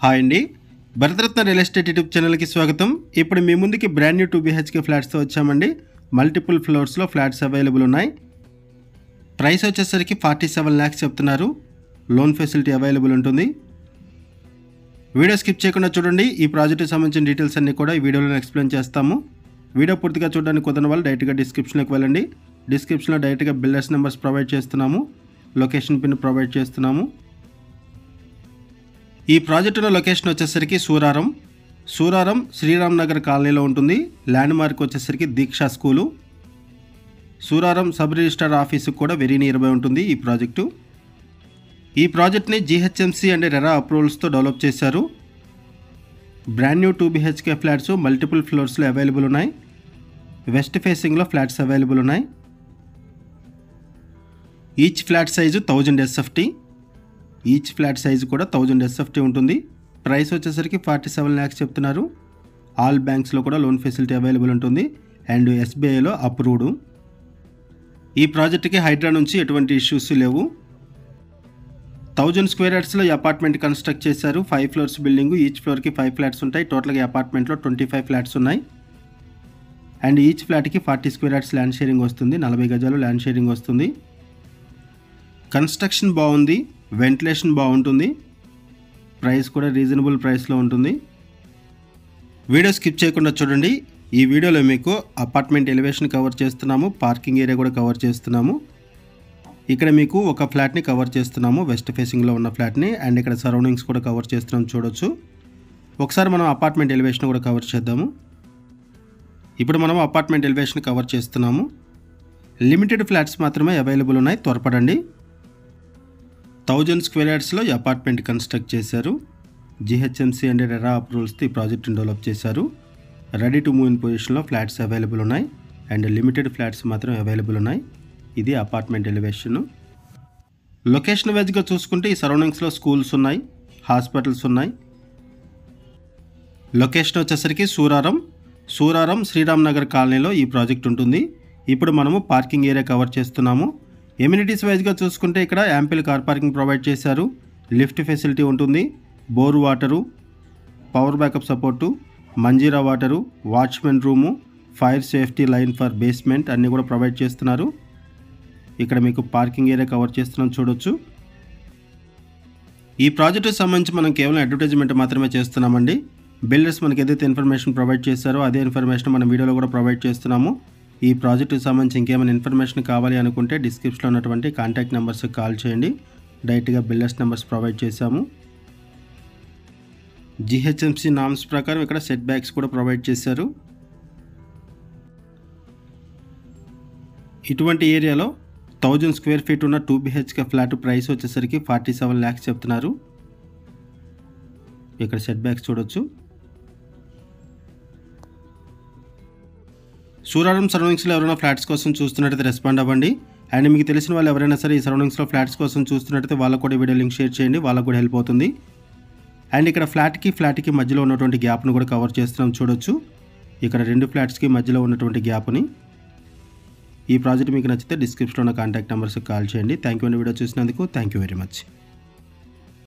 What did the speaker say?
Hi అండి, Bharat Ratna real estate YouTube ఛానల్కి స్వాగతం. ఇప్పుడు మీ ముందుకి బ్రాండ్ న్యూ 2 BHK ఫ్లాట్స్తో వచ్చామండి. మల్టిపుల్ ఫ్లోర్స్లో ఫ్లాట్స్ అవైలబుల్ ఉన్నాయి. ప్రైస్ వచ్చేసరికి 47 lakhs చెప్తున్నారు. లోన్ ఫెసిలిటీ అవైలబుల్ ఉంటుంది. వీడియో స్కిప్ చేయకుండా చూడండి. ఈ ప్రాజెక్ట్కి సంబంధించిన డీటెయిల్స్ అన్నీ కూడా ఈ వీడియోలో ఎక్స్ప్లెయిన్ చేస్తాము. వీడియో పూర్తిగా చూడడానికి కుదరని వాళ్ళు డైరెక్ట్గా డిస్క్రిప్షన్లోకి వెళ్ళండి. డిస్క్రిప్షన్లో డైరెక్ట్గా బిల్డర్స్ నెంబర్స్ ప్రొవైడ్ చేస్తున్నాము, లొకేషన్ పిన్ ప్రొవైడ్ చేస్తున్నాము. ఈ ప్రాజెక్టులో లొకేషన్ వచ్చేసరికి సూరారం శ్రీరామ్ నగర్ కాలనీలో ఉంటుంది. ల్యాండ్ మార్క్ వచ్చేసరికి దీక్షా స్కూలు. సూరారం సబ్ రిజిస్ట్రార్ ఆఫీసుకు కూడా వెరీ నియర్ బై ఉంటుంది ఈ ప్రాజెక్టు. ఈ ప్రాజెక్ట్ని GHMC అండ్ రెరా అప్రూవల్స్తో డెవలప్ చేశారు. Brand new 2 BHK flats multiple ఫ్లోర్స్లో అవైలబుల్ ఉన్నాయి. వెస్ట్ ఫేసింగ్లో ఫ్లాట్స్ అవైలబుల్ ఉన్నాయి. Each flat size 1000 SFT. Each flat size కూడా 1000 SFT ఉంటుంది. ప్రైస్ వచ్చేసరికి 47 lakhs చెప్తున్నారు. ఆల్ బ్యాంక్స్లో కూడా లోన్ ఫెసిలిటీ అవైలబుల్ ఉంటుంది అండ్ SBIలో అప్రూవ్డ్. ఈ ప్రాజెక్ట్కి హైడ్రా నుంచి ఎటువంటి ఇష్యూస్ లేవు. 1000 square yardsలో ఈ అపార్ట్మెంట్ కన్స్ట్రక్ట్ చేశారు. 5 floors బిల్డింగు. ఈచ్ ఫ్లోర్కి 5 ఫ్లాట్స్ ఉంటాయి. టోటల్గా ఈ అపార్ట్మెంట్లో 25 ఫ్లాట్స్ ఉన్నాయి. అండ్ ఈచ్ ఫ్లాట్కి 40 square yards ల్యాండ్ షేరింగ్ వస్తుంది. 40 గజాలు ల్యాండ్ షేరింగ్ వస్తుంది. కన్స్ట్రక్షన్ బాగుంది, వెంటిలేషన్ బాగుంటుంది. ప్రైస్ కూడా రీజనబుల్ ప్రైస్లో ఉంటుంది. వీడియో స్కిప్ చేయకుండా చూడండి. ఈ వీడియోలో మీకు అపార్ట్మెంట్ ఎలివేషన్ కవర్ చేస్తున్నాము, పార్కింగ్ ఏరియా కూడా కవర్ చేస్తున్నాము. ఇక్కడ మీకు ఒక ఫ్లాట్ని కవర్ చేస్తున్నాము, వెస్ట్ ఫేసింగ్లో ఉన్న ఫ్లాట్ని. అండ్ ఇక్కడ సరౌండింగ్స్ కూడా కవర్ చేస్తున్నాం, చూడొచ్చు. ఒకసారి మనం అపార్ట్మెంట్ ఎలివేషన్ కూడా కవర్ చేద్దాము. ఇప్పుడు మనం అపార్ట్మెంట్ ఎలివేషన్ కవర్ చేస్తున్నాము. లిమిటెడ్ ఫ్లాట్స్ మాత్రమే అవైలబుల్ ఉన్నాయి, త్వరపడండి. 1000 square yardsలో ఈ అపార్ట్మెంట్ కన్స్ట్రక్ట్ చేశారు. GHMC అండ్ రెరా అప్రూవల్స్తో ఈ ప్రాజెక్ట్ని డెవలప్ చేశారు. రెడీ టు మూవ్ ఇన్ పొజిషన్లో ఫ్లాట్స్ అవైలబుల్ ఉన్నాయి అండ్ లిమిటెడ్ ఫ్లాట్స్ మాత్రం అవైలబుల్ ఉన్నాయి. ఇది అపార్ట్మెంట్ ఎలివేషన్. లొకేషన్ వైజ్గా చూసుకుంటే ఈ సరౌండింగ్స్లో స్కూల్స్ ఉన్నాయి, హాస్పిటల్స్ ఉన్నాయి. లొకేషన్ వచ్చేసరికి సూరారం శ్రీరామ్ నగర్ కాలనీలో ఈ ప్రాజెక్ట్ ఉంటుంది. ఇప్పుడు మనము పార్కింగ్ ఏరియా కవర్ చేస్తున్నాము. ఎమ్యూనిటీస్ వైజ్గా చూసుకుంటే ఇక్కడ యాంపిల్ కార్ పార్కింగ్ ప్రొవైడ్ చేశారు. లిఫ్ట్ ఫెసిలిటీ ఉంటుంది. Bore water, power backup support, Manjira water, watchman room, fire safety line for basement అన్నీ కూడా ప్రొవైడ్ చేస్తున్నారు. ఇక్కడ మీకు పార్కింగ్ ఏరియా కవర్ చేస్తున్నాం, చూడొచ్చు. ఈ ప్రాజెక్టుకు సంబంధించి మనం కేవలం అడ్వర్టైజ్మెంట్ మాత్రమే చేస్తున్నామండి. బిల్డర్స్ మనకి ఏదైతే ఇన్ఫర్మేషన్ ప్రొవైడ్ చేశారో అదే ఇన్ఫర్మేషన్ మనం వీడియోలో కూడా ప్రొవైడ్ చేస్తున్నాము. ఈ ప్రాజెక్టుకి సంబంధించి ఇంకేమైనా ఇన్ఫర్మేషన్ కావాలి అనుకుంటే డిస్క్రిప్షన్లో ఉన్నటువంటి కాంటాక్ట్ నెంబర్స్కి కాల్ చేయండి. డైరెక్ట్గా బిల్డర్స్ నెంబర్స్ ప్రొవైడ్ చేశాము. GHMC నామ్స్ ప్రకారం ఇక్కడ సెట్ బ్యాక్స్ కూడా ప్రొవైడ్ చేశారు. ఇటువంటి ఏరియాలో 1000 square feet ఉన్న 2 BHK ఫ్లాట్ ప్రైస్ వచ్చేసరికి 47 lakhs చెప్తున్నారు. ఇక్కడ సెట్ బ్యాక్స్ చూడొచ్చు. సూరారం సరౌండింగ్స్లో ఎవరైనా ఫ్లాట్స్ కోసం చూస్తున్నట్టయితే రెస్పాండ్ అవ్వండి. అండ్ మీకు తెలిసిన వాళ్ళు ఎవరైనా సరే ఈ సరౌండింగ్స్లో ఫ్లాట్స్ కోసం చూస్తున్నట్టయితే వాళ్ళకు కూడా వీడియో లింక్ షేర్ చేయండి, వాళ్ళకు కూడా హెల్ప్ అవుతుంది. అండ్ ఇక్కడ ఫ్లాట్కి మధ్యలో ఉన్నటువంటి గ్యాప్ను కూడా కవర్ చేస్తున్నాం, చూడొచ్చు. ఇక్కడ 2 ఫ్లాట్స్కి మధ్యలో ఉన్నటువంటి గ్యాప్ని. ఈ ప్రాజెక్ట్ మీకు నచ్చితే డిస్క్రిప్షన్లో ఉన్న కాంటాక్ట్ నెంబర్స్కి కాల్ చేయండి. థ్యాంక్ యూ అండి వీడియో చూసినందుకు. Thank you very much.